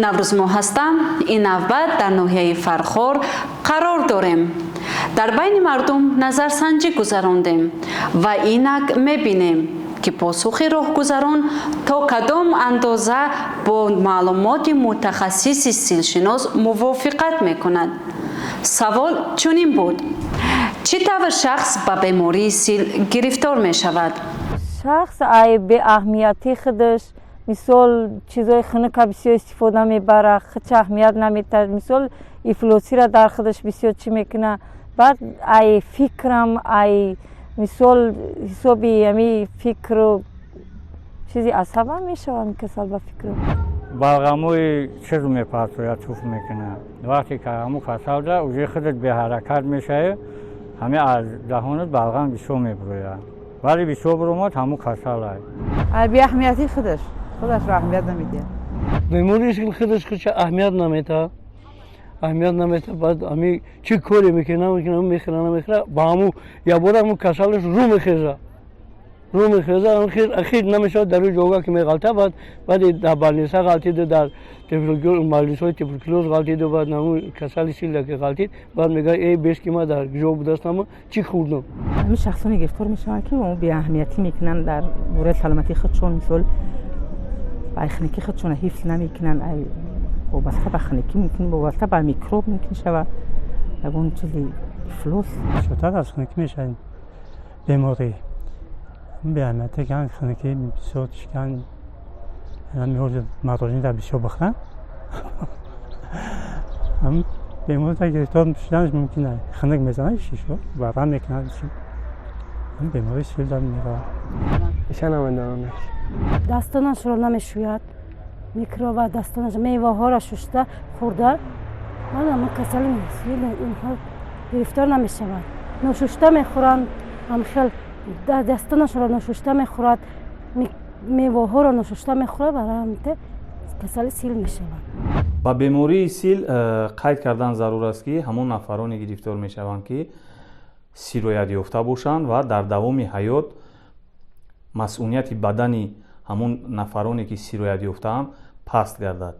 Наврӯз моҳ ҳастам. Ин навбат дар ноҳияи Фархор қарор дорем. Дар байни мардум назарсанҷӣ гузарондем ва инак мебинем ки посухи роҳгузарон то кадом андоза бо маълумоти мутахассиси силшинос мувофиқат мекунад. Савол чунин буд: чӣ тавр шахс ба бемории сил гирифтор мешавад? шахс ай беаҳмияти худаш мисол чизои хунука бисёр истифода мебарад, хич аҳмият наметад, мисол ифлосира дар худаш бисёр чӣ мекунад, баъд ай фикрам ай мисол ҳисоби ами фикру чизи асаба мешавад касал ба фикру балғамои чиз мепарсояд чуф мекунад. вақте ки ҳаму касал да уже худат беҳаракат мешавӣ, ҳаме аз даҳонат балғам бисёр мебирояд. вале бисёр биромад ҳаму касал аст. ай беаҳмияти худаш ро аҳмият намедиҳад. бемории сил худаш худша аҳмият наметавад. аҳмият наметавад. баъд ами чӣ коре мекунад намехӯра ба ҳаму якбора ҳаму касалаш рӯ мехезад. ахир намешавад дар ӯ ҷойгоҳ ки меғалтад, баъд дар балниса ғалтиду дар маҷлисҳои туберкулёз ғалтиду, баъд ҳаму касали силда ки ғалтид, баъд мегӯяд эй бес ки ман дар ҷо будастам чӣ хӯрдам. ҳамин шахсоне гирифтор мешаванд ки беаҳмиятӣ мекунанд дар бораи саломатии худшон, мисол ай хунукии худшон ҳифз намекунанд, ай вобаста ба хунукӣ мумкин, вобаста ба микроб мумкин шавад, ягон чизи ифлос. шутар аз хунукӣ мешавад беморӣ. беаҳмияте ки хунукӣ бисёр чикан марозӣ дар бисёр бихӯранд, беморӣ гирифтор шуданаш мумкин аст. хунук мезанад шишо варам мекунад, бемории сил дар меравад. дастонашро намешӯяд, микроба дастонаш меваҳоро шушта хӯрда, ҳамин касали сил инҳо гирифтор намешавад. ношушта мехӯранд, ҳамхел дастонашро ношушта мехӯрад, меваҳоро ношушта мехӯрад, барои касали сил мешавад. ба бемории сил қайд кардан зарур аст ки ҳамон нафароне гирифтор мешаванд ки сироят ёфта бошанд ва дар давоми ҳаёт масъулияти бадани ҳамон нафароне ки сироят ёфтаанд паст гардад.